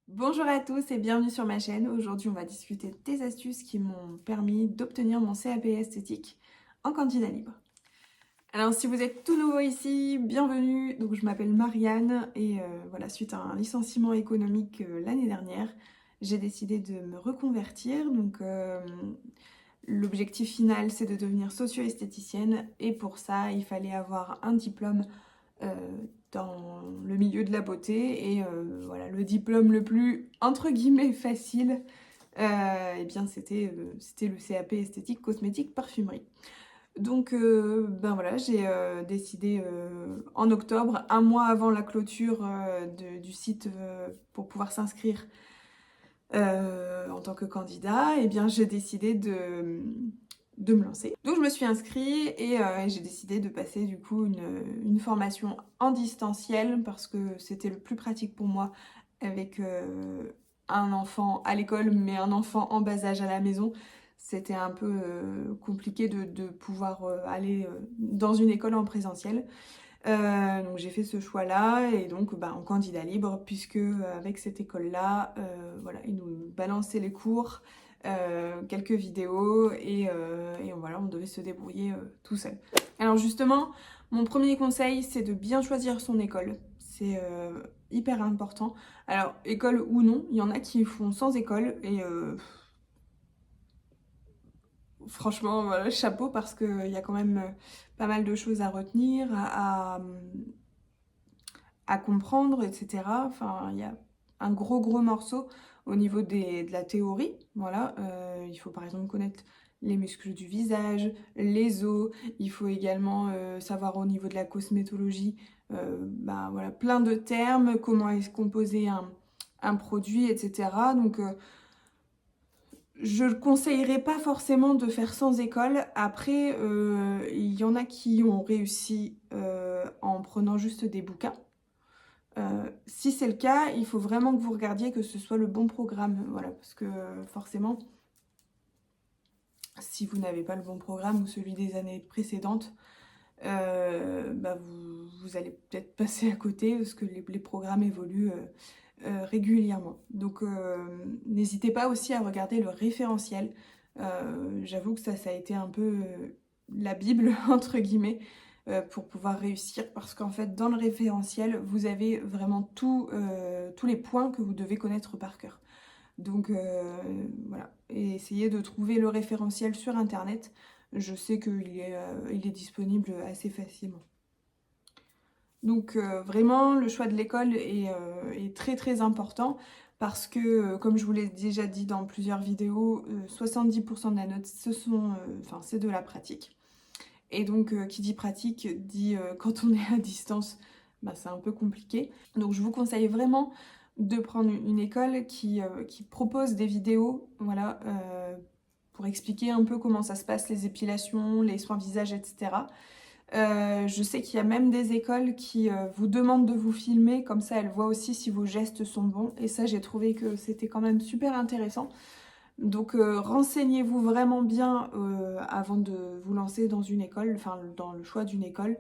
Bonjour à tous et bienvenue sur ma chaîne. Aujourd'hui, on va discuter des astuces qui m'ont permis d'obtenir mon CAP esthétique en candidat libre. Alors, si vous êtes tout nouveau ici, bienvenue. Donc, je m'appelle Marianne et voilà, suite à un licenciement économique l'année dernière, j'ai décidé de me reconvertir. Donc, l'objectif final, c'est de devenir socio-esthéticienne et pour ça, il fallait avoir un diplôme euh, dans le milieu de la beauté et voilà, le diplôme le plus entre guillemets facile, et bien c'était le CAP esthétique cosmétique parfumerie. Donc ben voilà, j'ai décidé en octobre, un mois avant la clôture du site pour pouvoir s'inscrire en tant que candidat, et bien j'ai décidé de me lancer. Donc je me suis inscrite et j'ai décidé de passer du coup une formation en distanciel parce que c'était le plus pratique pour moi avec un enfant à l'école mais un enfant en bas âge à la maison. C'était un peu compliqué de pouvoir aller dans une école en présentiel. Donc j'ai fait ce choix-là et donc bah, en candidat libre puisque avec cette école-là, voilà, ils nous balançaient les cours, quelques vidéos et voilà, on devait se débrouiller tout seul. Alors justement, mon premier conseil, c'est de bien choisir son école. C'est hyper important. Alors école ou non, il y en a qui font sans école et franchement, voilà, chapeau parce qu'il y a quand même pas mal de choses à retenir, à comprendre, etc. Enfin, il y a un gros morceau au niveau de la théorie. Voilà, il faut par exemple connaître les muscles du visage, les os. Il faut également savoir au niveau de la cosmétologie, bah, voilà, plein de termes, comment est composé un produit, etc. Donc, je ne conseillerais pas forcément de faire sans école. Après, il y en a qui ont réussi en prenant juste des bouquins. Si c'est le cas, il faut vraiment que vous regardiez que ce soit le bon programme, voilà, parce que forcément, si vous n'avez pas le bon programme ou celui des années précédentes, bah vous allez peut-être passer à côté parce que les programmes évoluent régulièrement. Donc n'hésitez pas aussi à regarder le référentiel. J'avoue que ça a été un peu la Bible, entre guillemets, pour pouvoir réussir parce qu'en fait, dans le référentiel, vous avez vraiment tous les points que vous devez connaître par cœur. Donc voilà, et essayez de trouver le référentiel sur Internet. Je sais qu'il est disponible assez facilement. Donc vraiment, le choix de l'école est très important parce que, comme je vous l'ai déjà dit dans plusieurs vidéos, 70% de la note, c'est de la pratique. Et donc, qui dit pratique, dit quand on est à distance, bah, c'est un peu compliqué. Donc, je vous conseille vraiment de prendre une école qui propose des vidéos, voilà, pour expliquer un peu comment ça se passe, les épilations, les soins visage, etc. Je sais qu'il y a même des écoles qui vous demandent de vous filmer, comme ça elles voient aussi si vos gestes sont bons. Et ça, j'ai trouvé que c'était quand même super intéressant. Donc renseignez-vous vraiment bien avant de vous lancer dans une école, enfin dans le choix d'une école,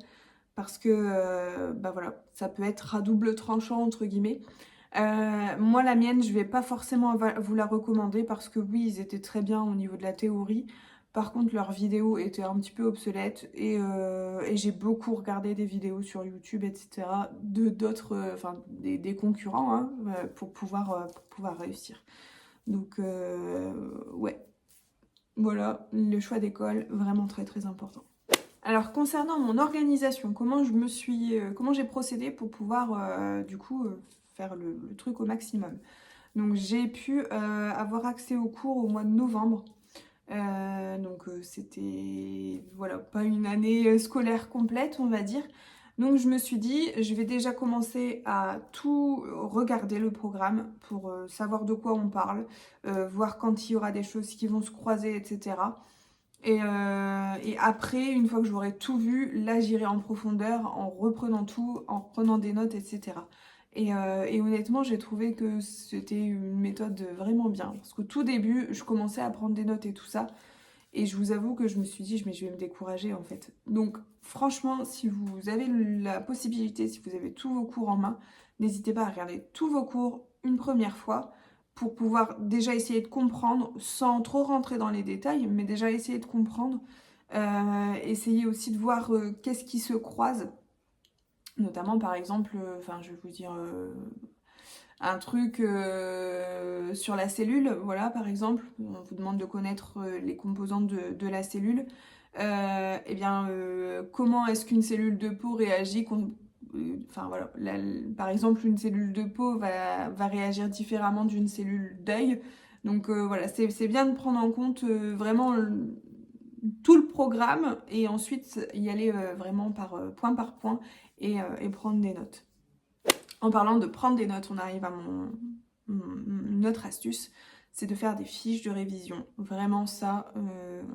parce que bah voilà, ça peut être à double tranchant entre guillemets. Moi la mienne, je vais pas forcément vous la recommander parce que oui, ils étaient très bien au niveau de la théorie. Par contre, leurs vidéos étaient un petit peu obsolètes et j'ai beaucoup regardé des vidéos sur YouTube, etc. de d'autres, enfin des concurrents hein, pour pouvoir réussir. Donc ouais, voilà, le choix d'école, vraiment très important. Alors concernant mon organisation, comment j'ai procédé pour pouvoir du coup faire le truc au maximum. Donc j'ai pu avoir accès aux cours au mois de novembre. Donc c'était voilà, pas une année scolaire complète, on va dire. Donc je me suis dit, je vais déjà commencer à tout regarder le programme pour savoir de quoi on parle, voir quand il y aura des choses qui vont se croiser, etc. Et après, une fois que j'aurai tout vu, là j'irai en profondeur en reprenant tout, en reprenant des notes, etc. Et honnêtement, j'ai trouvé que c'était une méthode vraiment bien. Parce qu'au tout début, je commençais à prendre des notes et tout ça. Et je vous avoue que je me suis dit, mais je vais me décourager en fait. Donc franchement, si vous avez la possibilité, si vous avez tous vos cours en main, n'hésitez pas à regarder tous vos cours une première fois pour pouvoir déjà essayer de comprendre sans trop rentrer dans les détails, mais déjà essayer de comprendre, essayer aussi de voir qu'est-ce qui se croise, notamment par exemple, enfin je vais vous dire un truc sur la cellule, voilà par exemple, on vous demande de connaître les composantes de la cellule, et bien comment est-ce qu'une cellule de peau réagit enfin voilà, par exemple une cellule de peau va réagir différemment d'une cellule d'œil, donc voilà, c'est bien de prendre en compte vraiment tout le programme et ensuite y aller vraiment par point et prendre des notes. En parlant de prendre des notes, on arrive à une autre astuce, c'est de faire des fiches de révision. Vraiment ça,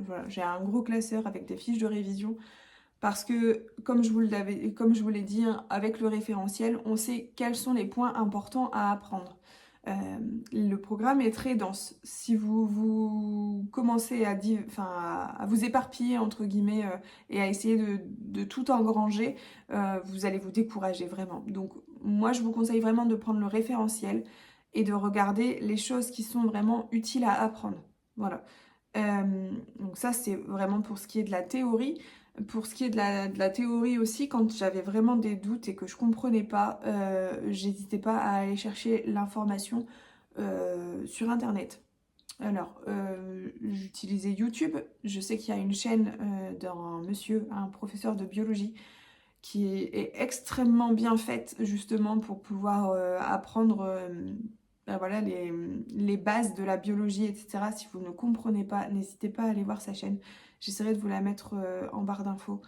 voilà, j'ai un gros classeur avec des fiches de révision parce que, comme je vous l'ai dit, hein, avec le référentiel, on sait quels sont les points importants à apprendre. Le programme est très dense. Si vous commencez à vous éparpiller, entre guillemets, et à essayer de tout engranger, vous allez vous décourager vraiment. Donc, moi, je vous conseille vraiment de prendre le référentiel et de regarder les choses qui sont vraiment utiles à apprendre. Voilà. Donc ça, c'est vraiment pour ce qui est de la théorie. Pour ce qui est de la théorie aussi, quand j'avais vraiment des doutes et que je comprenais pas, j'hésitais pas à aller chercher l'information sur Internet. Alors, j'utilisais YouTube. Je sais qu'il y a une chaîne d'un monsieur, un professeur de biologie, qui est extrêmement bien faite justement pour pouvoir apprendre ben voilà, les bases de la biologie, etc. Si vous ne comprenez pas, n'hésitez pas à aller voir sa chaîne. J'essaierai de vous la mettre en barre d'infos.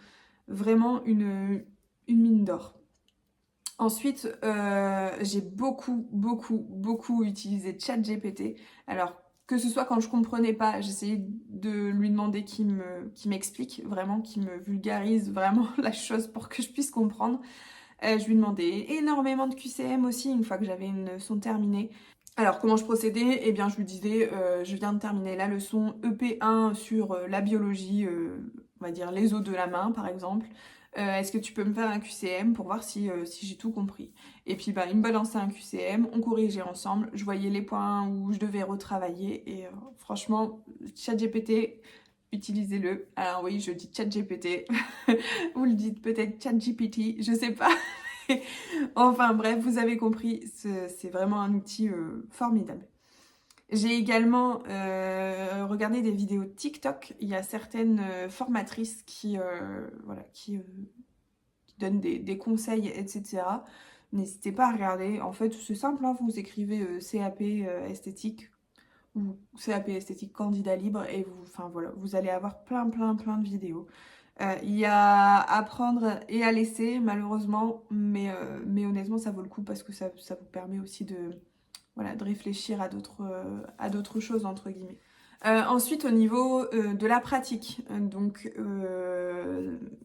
Vraiment une mine d'or. Ensuite, j'ai beaucoup utilisé ChatGPT. Alors, que ce soit quand je comprenais pas, j'essayais de lui demander qu'il m'explique, vraiment, qu'il me vulgarise vraiment la chose pour que je puisse comprendre. Je lui demandais énormément de QCM aussi, une fois que j'avais une leçon terminée. Alors, comment je procédais? Eh bien, je lui disais, je viens de terminer la leçon EP1 sur la biologie, on va dire les os de la main, par exemple. Est-ce que tu peux me faire un QCM pour voir si j'ai tout compris? Et puis, bah, il me balançait un QCM, on corrigeait ensemble, je voyais les points où je devais retravailler. Et franchement, ChatGPT, utilisez-le. Alors oui, je dis ChatGPT. Vous le dites peut-être ChatGPT, je sais pas. Enfin bref, vous avez compris, c'est vraiment un outil formidable. J'ai également regardé des vidéos TikTok. Il y a certaines formatrices qui donnent des conseils, etc. N'hésitez pas à regarder. En fait, c'est simple, hein, vous écrivez CAP esthétique ou CAP esthétique candidat libre et enfin voilà, vous allez avoir plein de vidéos. Il y a à prendre et à laisser, malheureusement, mais honnêtement, ça vaut le coup parce que ça vous permet aussi voilà, de réfléchir à d'autres choses, entre guillemets. Ensuite, au niveau de la pratique, donc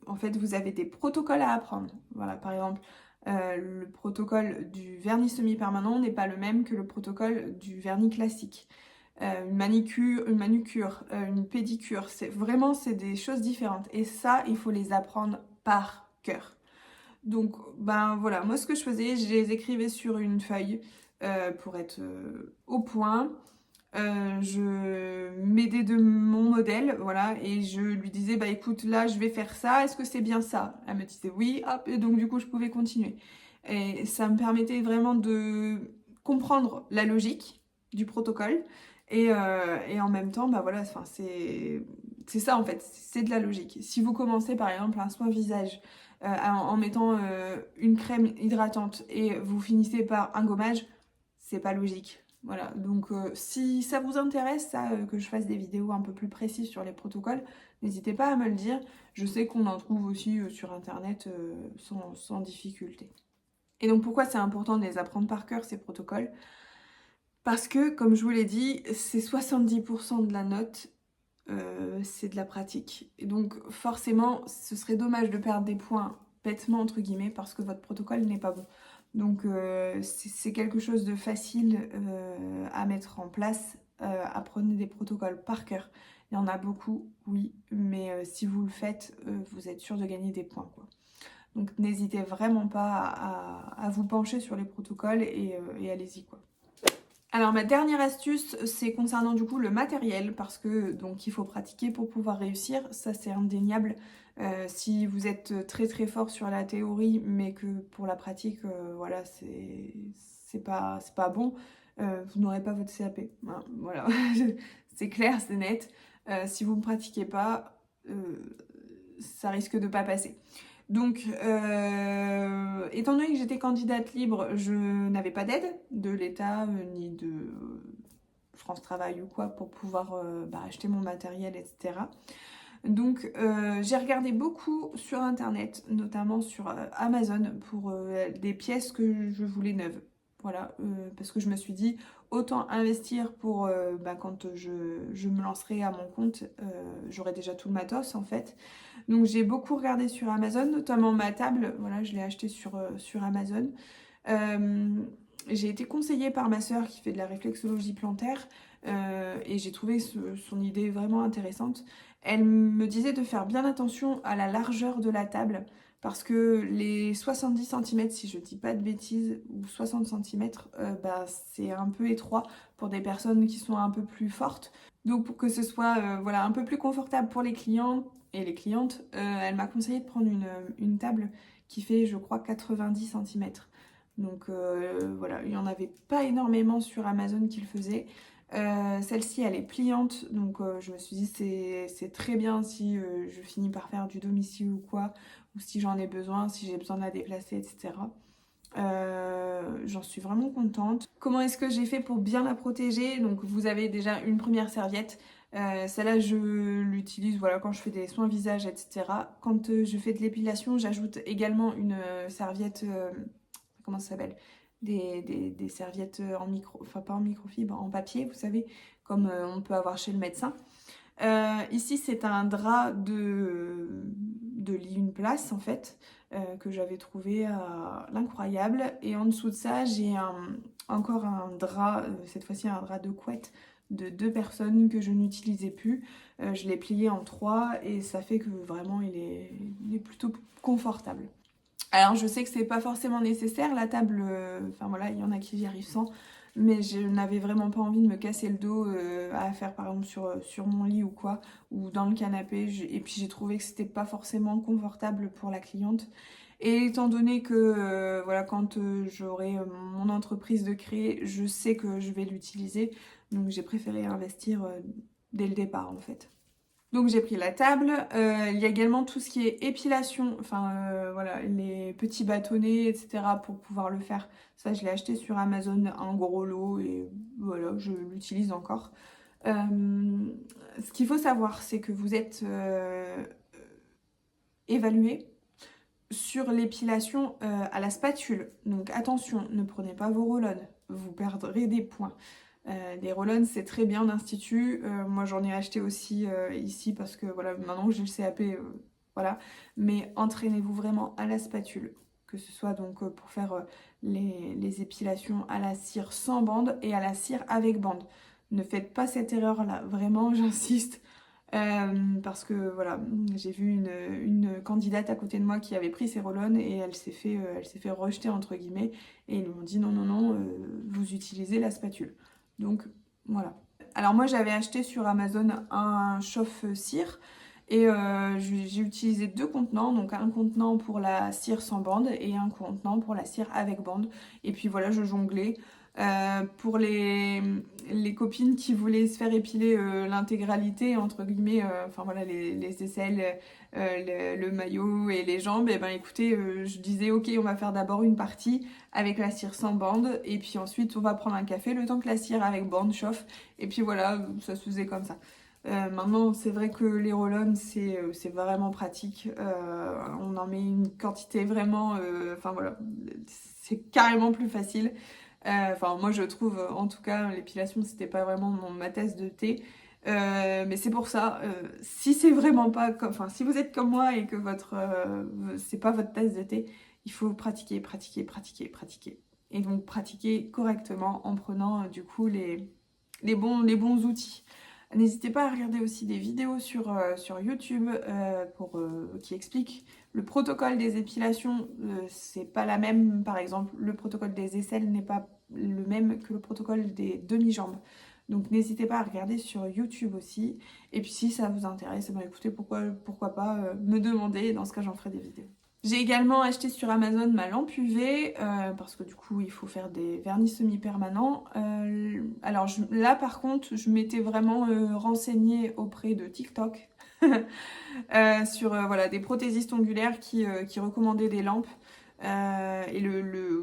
en fait, vous avez des protocoles à apprendre. Voilà, par exemple, le protocole du vernis semi-permanent n'est pas le même que le protocole du vernis classique. Une manucure, une pédicure, c'est des choses différentes. Et ça, il faut les apprendre par cœur. Donc, ben voilà, moi ce que je faisais, je les écrivais sur une feuille pour être au point. Je m'aidais de mon modèle, voilà, et je lui disais, bah écoute, là je vais faire ça, est-ce que c'est bien ça? Elle me disait oui, hop, et donc du coup je pouvais continuer. Et ça me permettait vraiment de comprendre la logique du protocole et en même temps, bah voilà, enfin, c'est ça en fait, c'est de la logique. Si vous commencez par exemple un soin visage en mettant une crème hydratante et vous finissez par un gommage, c'est pas logique. Voilà, donc si ça vous intéresse, que je fasse des vidéos un peu plus précises sur les protocoles, n'hésitez pas à me le dire. Je sais qu'on en trouve aussi sur internet sans difficulté. Et donc pourquoi c'est important de les apprendre par cœur, ces protocoles? Parce que, comme je vous l'ai dit, c'est 70% de la note, c'est de la pratique. Et donc forcément, ce serait dommage de perdre des points bêtement, entre guillemets, parce que votre protocole n'est pas bon. Donc c'est quelque chose de facile à mettre en place. Apprenez des protocoles par cœur. Il y en a beaucoup, oui, mais si vous le faites, vous êtes sûr de gagner des points, quoi. Donc n'hésitez vraiment pas à vous pencher sur les protocoles et allez-y, quoi. Alors ma dernière astuce, c'est concernant du coup le matériel, parce que donc il faut pratiquer pour pouvoir réussir, ça c'est indéniable. Si vous êtes très très fort sur la théorie, mais que pour la pratique, voilà, c'est pas bon, vous n'aurez pas votre CAP. Hein, voilà, c'est clair, c'est net. Si vous ne pratiquez pas, ça risque de pas passer. Donc, étant donné que j'étais candidate libre, je n'avais pas d'aide de l'État ni de France Travail ou quoi pour pouvoir acheter mon matériel, etc. Donc, j'ai regardé beaucoup sur Internet, notamment sur Amazon, pour des pièces que je voulais neuves. Voilà, parce que je me suis dit, autant investir pour quand je me lancerai à mon compte, j'aurai déjà tout le matos en fait. Donc j'ai beaucoup regardé sur Amazon, notamment ma table, voilà, je l'ai achetée sur Amazon. Euh, j'ai été conseillée par ma sœur qui fait de la réflexologie plantaire et j'ai trouvé son idée vraiment intéressante. Elle me disait de faire bien attention à la largeur de la table parce que les 70 cm, si je dis pas de bêtises, ou 60 cm, c'est un peu étroit pour des personnes qui sont un peu plus fortes. Donc pour que ce soit voilà, un peu plus confortable pour les clients et les clientes, elle m'a conseillé de prendre une table qui fait, je crois, 90 cm. Donc voilà, il n'y en avait pas énormément sur Amazon qui le faisaient. Celle-ci, elle est pliante, donc je me suis dit c'est très bien si je finis par faire du domicile ou quoi, ou si j'en ai besoin, si j'ai besoin de la déplacer, etc. J'en suis vraiment contente. Comment est-ce que j'ai fait pour bien la protéger? Donc vous avez déjà une première serviette. Celle-là, je l'utilise voilà, quand je fais des soins visage, etc. Quand je fais de l'épilation, j'ajoute également une serviette, comment ça s'appelle? Des serviettes en micro, enfin pas en microfibre, en papier, vous savez, comme on peut avoir chez le médecin. Ici, c'est un drap de lit une place en fait, que j'avais trouvé à l'incroyable. Et en dessous de ça, j'ai encore un drap, cette fois-ci un drap de couette de 2 personnes que je n'utilisais plus. Je l'ai plié en 3 et ça fait que vraiment il est plutôt confortable. Alors je sais que c'est pas forcément nécessaire, la table, enfin voilà, il y en a qui y arrivent sans, mais je n'avais vraiment pas envie de me casser le dos à faire par exemple sur mon lit ou quoi, ou dans le canapé, et puis j'ai trouvé que c'était pas forcément confortable pour la cliente. Et étant donné que voilà, quand j'aurai mon entreprise de créer, je sais que je vais l'utiliser, donc j'ai préféré investir dès le départ en fait. Donc j'ai pris la table, il y a également tout ce qui est épilation, enfin voilà, les petits bâtonnets, etc. pour pouvoir le faire. Ça je l'ai acheté sur Amazon, un gros lot et voilà, je l'utilise encore. Ce qu'il faut savoir, c'est que vous êtes évalué sur l'épilation à la spatule. Donc attention, ne prenez pas vos roll-on, vous perdrez des points. Des roll-on, c'est très bien en institut. Moi, j'en ai acheté aussi ici parce que voilà, maintenant que j'ai le CAP, voilà. Mais entraînez-vous vraiment à la spatule, que ce soit donc pour faire les épilations à la cire sans bande et à la cire avec bande. Ne faites pas cette erreur-là, vraiment, j'insiste. Parce que voilà, j'ai vu une candidate à côté de moi qui avait pris ses roll-on et elle s'est fait rejeter entre guillemets et ils lui ont dit non, non, non, vous utilisez la spatule. Donc voilà. Alors moi j'avais acheté sur Amazon un chauffe-cire et j'ai utilisé 2 contenants, donc un contenant pour la cire sans bande et un contenant pour la cire avec bande. Et puis voilà, je jonglais. Pour les copines qui voulaient se faire épiler l'intégralité, entre guillemets, enfin voilà, les aisselles, le maillot et les jambes, et ben écoutez, je disais ok, on va faire d'abord une partie avec la cire sans bande, et puis ensuite on va prendre un café le temps que la cire avec bande chauffe, et puis voilà, ça se faisait comme ça. Maintenant, c'est vrai que les roll-on, c'est vraiment pratique. On en met une quantité vraiment... Enfin voilà, c'est carrément plus facile. Enfin, moi, je trouve, en tout cas, l'épilation, c'était pas vraiment ma tasse de thé. Mais c'est pour ça, si c'est vraiment pas comme... Enfin, si vous êtes comme moi et que c'est pas votre tasse de thé, il faut pratiquer, pratiquer, pratiquer, pratiquer. Et donc, pratiquer correctement en prenant, du coup, les bons outils. N'hésitez pas à regarder aussi des vidéos sur YouTube qui expliquent le protocole des épilations. C'est pas la même, par exemple, le protocole des aisselles n'est pas le même que le protocole des demi-jambes. Donc n'hésitez pas à regarder sur YouTube aussi. Et puis si ça vous intéresse, bah écoutez, pourquoi pas me demander, dans ce cas j'en ferai des vidéos. J'ai également acheté sur Amazon ma lampe UV, parce que du coup il faut faire des vernis semi-permanents. Alors là par contre, je m'étais vraiment renseignée auprès de TikTok sur voilà, des prothésistes ongulaires qui recommandaient des lampes et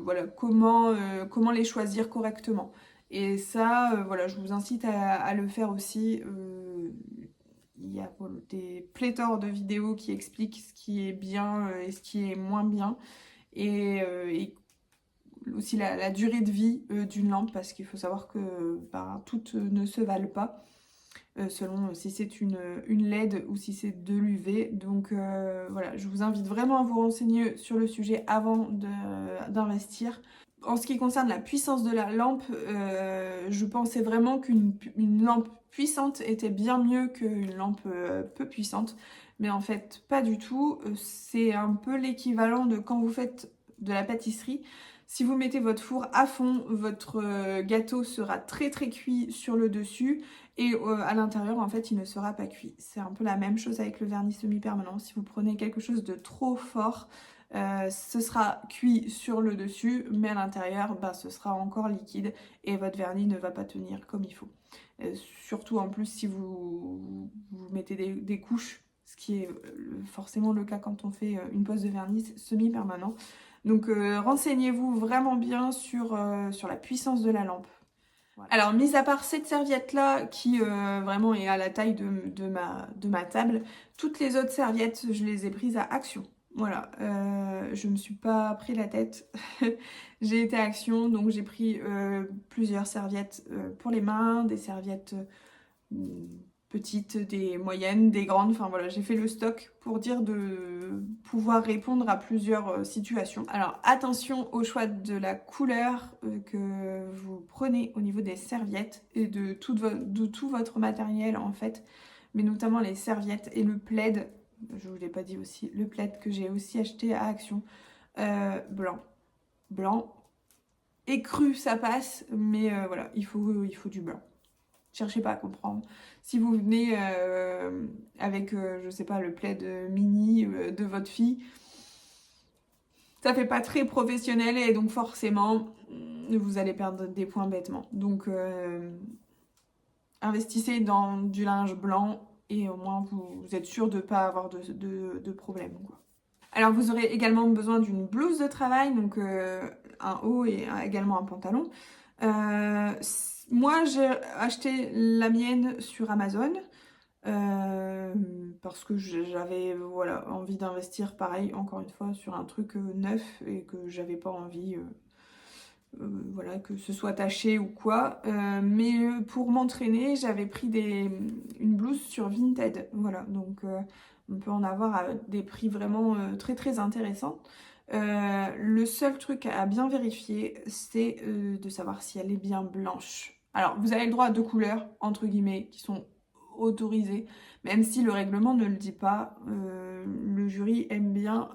voilà, comment les choisir correctement. Et ça, voilà, je vous incite à le faire aussi. Il y a des pléthores de vidéos qui expliquent ce qui est bien et ce qui est moins bien. Et aussi la durée de vie d'une lampe, parce qu'il faut savoir que ben, toutes ne se valent pas. Selon si c'est une LED ou si c'est de l'UV. Donc voilà, je vous invite vraiment à vous renseigner sur le sujet avant d'investir. En ce qui concerne la puissance de la lampe, je pensais vraiment qu'une lampe puissante était bien mieux qu'une lampe peu puissante. Mais en fait, pas du tout. C'est un peu l'équivalent de quand vous faites de la pâtisserie. Si vous mettez votre four à fond, votre gâteau sera très très cuit sur le dessus et à l'intérieur, en fait, il ne sera pas cuit. C'est un peu la même chose avec le vernis semi-permanent. Si vous prenez quelque chose de trop fort, ce sera cuit sur le dessus, mais à l'intérieur, bah, ce sera encore liquide et votre vernis ne va pas tenir comme il faut. Surtout en plus si vous mettez des couches, ce qui est forcément le cas quand on fait une pose de vernis semi-permanent. Donc renseignez-vous vraiment bien sur la puissance de la lampe. Voilà. Alors, mis à part cette serviette-là, qui vraiment est à la taille de ma table, toutes les autres serviettes, je les ai prises à Action. Voilà, je me suis pas pris la tête. J'ai été à Action, donc j'ai pris plusieurs serviettes pour les mains, des serviettes petites, des moyennes, des grandes. Enfin voilà, j'ai fait le stock pour dire de pouvoir répondre à plusieurs situations. Alors attention au choix de la couleur que vous prenez au niveau des serviettes et de tout votre matériel en fait, mais notamment les serviettes et le plaid. Je vous l'ai pas dit aussi, le plaid que j'ai aussi acheté à Action, blanc. Blanc. Écru ça passe, mais voilà, il faut du blanc. Cherchez pas à comprendre. Si vous venez avec, je sais pas, le plaid mini de votre fille, ça fait pas très professionnel et donc forcément, vous allez perdre des points bêtement. Donc, investissez dans du linge blanc et au moins vous êtes sûr de ne pas avoir de problème, quoi. Alors, vous aurez également besoin d'une blouse de travail, donc un haut et également un pantalon. Moi, j'ai acheté la mienne sur Amazon parce que j'avais voilà, envie d'investir pareil, encore une fois, sur un truc neuf et que j'avais pas envie voilà, que ce soit taché ou quoi. Mais pour m'entraîner, j'avais pris une blouse sur Vinted. Voilà, donc on peut en avoir à des prix vraiment très très intéressants. Le seul truc à bien vérifier, c'est de savoir si elle est bien blanche. Alors, vous avez le droit à 2 couleurs, entre guillemets, qui sont autorisées, même si le règlement ne le dit pas. Le jury aime bien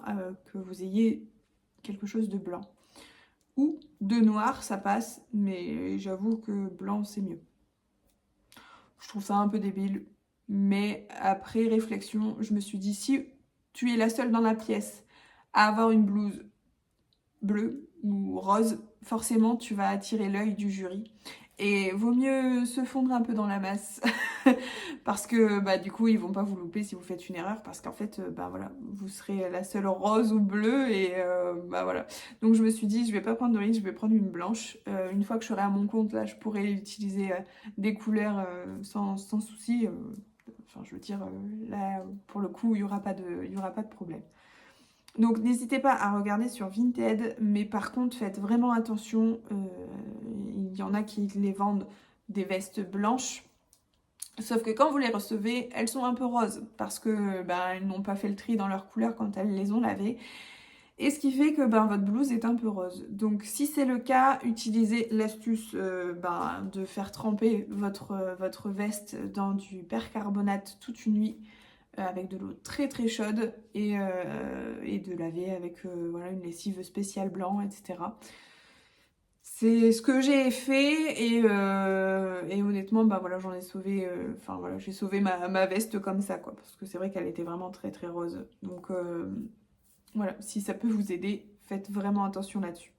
que vous ayez quelque chose de blanc. Ou de noir, ça passe, mais j'avoue que blanc, c'est mieux. Je trouve ça un peu débile, mais après réflexion, je me suis dit, si tu es la seule dans la pièce à avoir une blouse bleue ou rose, forcément tu vas attirer l'œil du jury. Et vaut mieux se fondre un peu dans la masse parce que bah, du coup ils vont pas vous louper si vous faites une erreur parce qu'en fait bah, voilà, vous serez la seule rose ou bleue et bah voilà. Donc je me suis dit je vais pas prendre de risque, je vais prendre une blanche. Une fois que je serai à mon compte là je pourrai utiliser des couleurs sans souci. Enfin je veux dire là pour le coup il y aura pas de problème. Donc n'hésitez pas à regarder sur Vinted, mais par contre faites vraiment attention, il y en a qui les vendent des vestes blanches, sauf que quand vous les recevez, elles sont un peu roses, parce que ben, elles n'ont pas fait le tri dans leurs couleurs quand elles les ont lavées, et ce qui fait que ben, votre blouse est un peu rose. Donc si c'est le cas, utilisez l'astuce ben, de faire tremper votre veste dans du percarbonate toute une nuit, avec de l'eau très très chaude et de laver avec voilà, une lessive spéciale blanc, etc. C'est ce que j'ai fait et honnêtement, bah voilà, j'en ai sauvé, enfin voilà, j'ai sauvé ma veste comme ça, quoi, parce que c'est vrai qu'elle était vraiment très très rose. Donc voilà, si ça peut vous aider, faites vraiment attention là-dessus.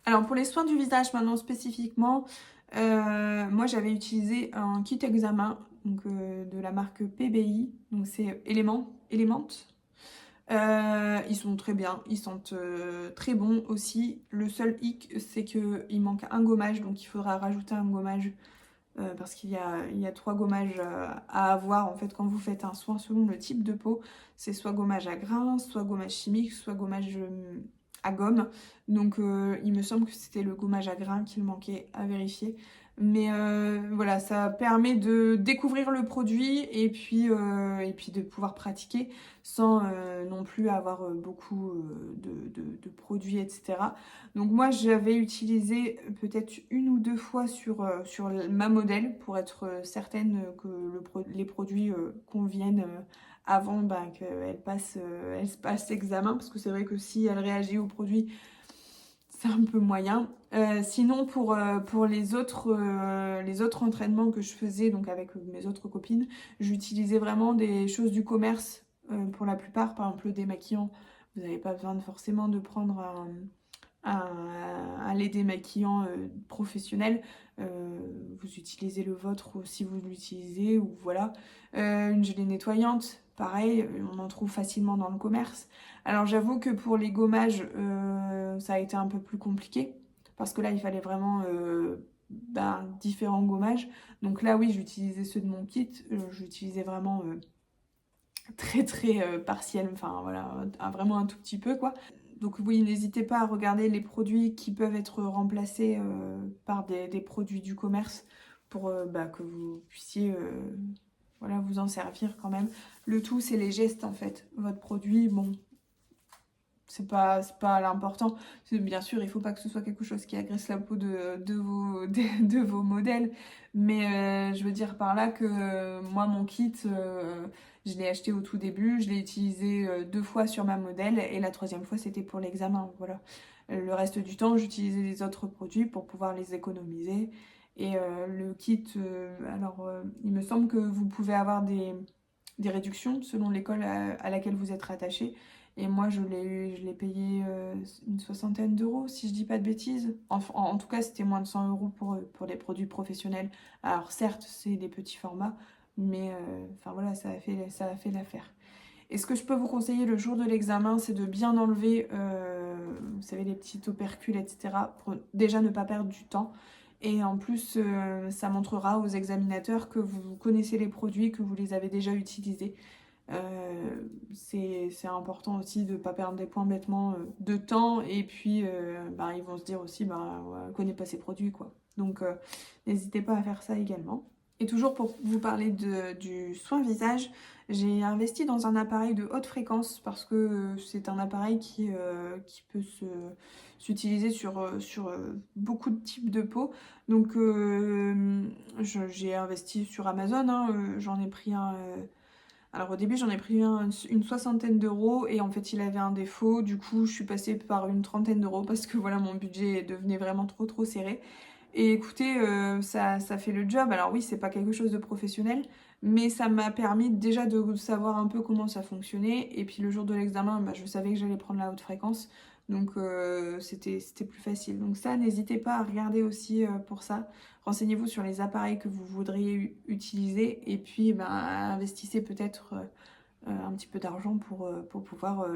Alors pour les soins du visage maintenant spécifiquement, moi j'avais utilisé un kit examen donc, de la marque PBI, donc c'est Element. Ils sont très bien, ils sentent très bon aussi. Le seul hic, c'est qu'il manque un gommage, donc il faudra rajouter un gommage parce qu'il y a 3 gommages à avoir en fait quand vous faites un soin selon le type de peau. C'est soit gommage à grains, soit gommage chimique, soit gommage à gomme. Donc il me semble que c'était le gommage à grains qu'il manquait à vérifier. Mais voilà, ça permet de découvrir le produit et puis de pouvoir pratiquer sans non plus avoir beaucoup de produits, etc. Donc moi j'avais utilisé peut-être 1 ou 2 fois sur ma modèle pour être certaine que les produits conviennent avant qu'elle se passe l'examen, parce que c'est vrai que si elle réagit au produit, c'est un peu moyen. Sinon pour les autres entraînements que je faisais donc avec mes autres copines, j'utilisais vraiment des choses du commerce pour la plupart, par exemple le démaquillant. Vous n'avez pas besoin forcément de prendre un lait démaquillant professionnel. Vous utilisez le vôtre si vous l'utilisez, ou voilà. Une gelée nettoyante, pareil, on en trouve facilement dans le commerce. Alors j'avoue que pour les gommages, ça a été un peu plus compliqué, parce que là il fallait vraiment différents gommages. Donc là oui, j'utilisais ceux de mon kit, j'utilisais vraiment très très partiel, enfin voilà, vraiment un tout petit peu quoi. Donc oui, n'hésitez pas à regarder les produits qui peuvent être remplacés par des produits du commerce pour que vous puissiez voilà, vous en servir quand même. Le tout, c'est les gestes en fait. Votre produit, bon, c'est pas l'important. Bien sûr, il faut pas que ce soit quelque chose qui agresse la peau de vos modèles. Mais je veux dire par là que moi, mon kit, je l'ai acheté au tout début. Je l'ai utilisé 2 fois sur ma modèle. Et la troisième fois, c'était pour l'examen. Voilà. Le reste du temps, j'utilisais les autres produits pour pouvoir les économiser. Et le kit, il me semble que vous pouvez avoir des réductions selon l'école à laquelle vous êtes rattaché. Et moi, je l'ai payé une 60aine d'euros, si je dis pas de bêtises. En tout cas, c'était moins de 100 euros pour les produits professionnels. Alors certes, c'est des petits formats, mais enfin voilà, ça a fait l'affaire. Et ce que je peux vous conseiller le jour de l'examen, c'est de bien enlever, vous savez, les petits opercules, etc. Pour déjà ne pas perdre du temps. Et en plus, ça montrera aux examinateurs que vous connaissez les produits, que vous les avez déjà utilisés. C'est important aussi de ne pas perdre des points bêtement de temps. Et puis, ils vont se dire aussi, ouais, elle ne connaît pas ses produits, quoi. Donc, n'hésitez pas à faire ça également. Et toujours pour vous parler du soin visage, j'ai investi dans un appareil de haute fréquence parce que c'est un appareil qui peut s'utiliser sur beaucoup de types de peau. Donc j'ai investi sur Amazon, hein, j'en ai pris un. Alors au début j'en ai pris une 60aine d'euros et en fait il avait un défaut, du coup je suis passée par une 30aine d'euros parce que voilà mon budget devenait vraiment trop serré. Et écoutez, ça fait le job. Alors oui, c'est pas quelque chose de professionnel, mais ça m'a permis déjà de savoir un peu comment ça fonctionnait. Et puis le jour de l'examen, je savais que j'allais prendre la haute fréquence, donc c'était plus facile. Donc ça, n'hésitez pas à regarder aussi pour ça. Renseignez-vous sur les appareils que vous voudriez utiliser et puis investissez peut-être un petit peu d'argent pour pouvoir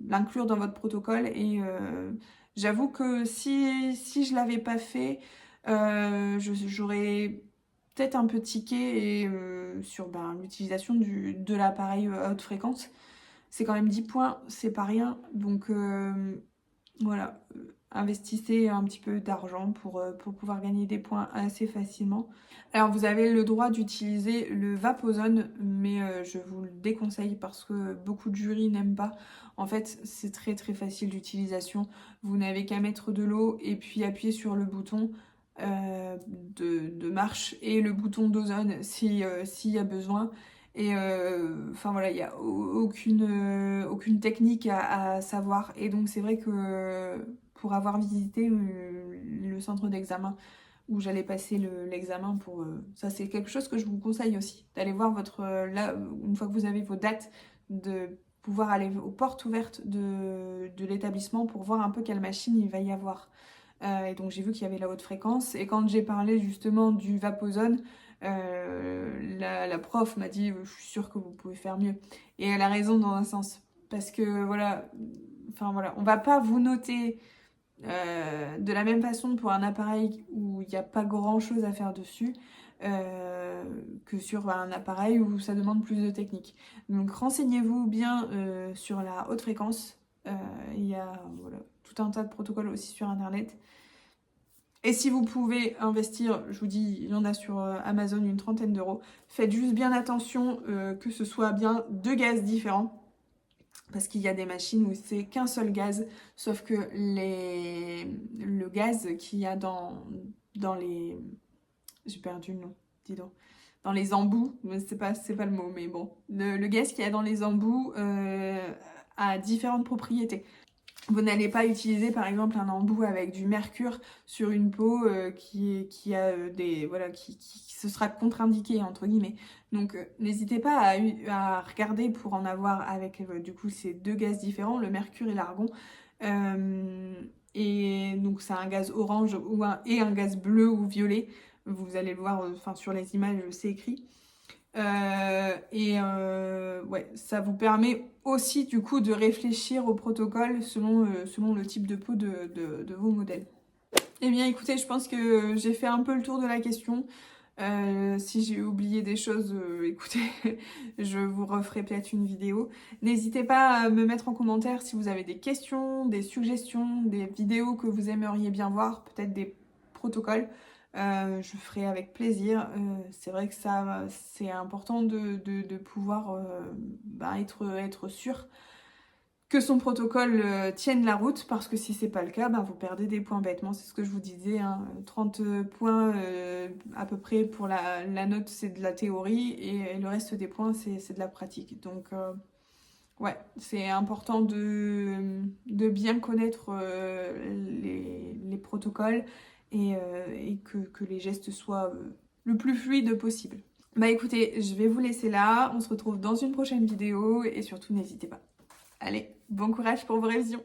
l'inclure dans votre protocole. Et j'avoue que si je l'avais pas fait, j'aurais peut-être un peu tiqué sur l'utilisation de l'appareil à haute fréquence. C'est quand même 10 points, c'est pas rien. Donc voilà, investissez un petit peu d'argent pour pouvoir gagner des points assez facilement. Alors vous avez le droit d'utiliser le Vapozone, mais je vous le déconseille parce que beaucoup de jurys n'aiment pas. En fait, c'est très facile d'utilisation. Vous n'avez qu'à mettre de l'eau et puis appuyer sur le bouton de marche et le bouton d'ozone s'il y a besoin. Et enfin voilà, il n'y a aucune technique à savoir. Et donc c'est vrai que pour avoir visité le centre d'examen où j'allais passer l'examen pour... ça, c'est quelque chose que je vous conseille aussi, d'aller voir là, une fois que vous avez vos dates, de pouvoir aller aux portes ouvertes de l'établissement pour voir un peu quelle machine il va y avoir. Et donc j'ai vu qu'il y avait la haute fréquence, et quand j'ai parlé justement du Vapozone, la prof m'a dit je suis sûre que vous pouvez faire mieux, et elle a raison dans un sens, parce que voilà, enfin voilà, on va pas vous noter de la même façon pour un appareil où il n'y a pas grand chose à faire dessus que sur un appareil où ça demande plus de technique. Donc renseignez-vous bien sur la haute fréquence. Il y a voilà, tout un tas de protocoles aussi sur internet. Et si vous pouvez investir, je vous dis, il y en a sur Amazon une 30aine d'euros. Faites juste bien attention que ce soit bien 2 gaz différents. Parce qu'il y a des machines où c'est qu'un seul gaz, sauf que le gaz qu'il y a dans les... J'ai perdu le nom, dis donc. Dans les embouts, c'est pas le mot, mais bon. Le gaz qu'il y a dans les embouts a différentes propriétés. Vous n'allez pas utiliser par exemple un embout avec du mercure sur une peau qui a des voilà qui se sera contre-indiqué entre guillemets. Donc n'hésitez pas à regarder pour en avoir avec du coup ces 2 gaz différents, le mercure et l'argon. Et donc c'est un gaz orange et un gaz bleu ou violet. Vous allez le voir enfin sur les images, c'est écrit. Ouais, ça vous permet aussi du coup de réfléchir au protocole selon le type de peau de vos modèles. Eh bien écoutez, je pense que j'ai fait un peu le tour de la question. Si j'ai oublié des choses, écoutez, je vous referai peut-être une vidéo. N'hésitez pas à me mettre en commentaire si vous avez des questions, des suggestions, des vidéos que vous aimeriez bien voir, peut-être des protocoles. Je ferai avec plaisir. C'est vrai que ça, c'est important de pouvoir être sûr que son protocole tienne la route, parce que si c'est pas le cas, vous perdez des points bêtement. C'est ce que je vous disais, hein. 30 points à peu près pour la note, c'est de la théorie, et le reste des points, c'est de la pratique. Donc ouais, c'est important de bien connaître les protocoles et que les gestes soient le plus fluides possible. Bah écoutez, je vais vous laisser là, on se retrouve dans une prochaine vidéo, et surtout n'hésitez pas. Allez, bon courage pour vos révisions!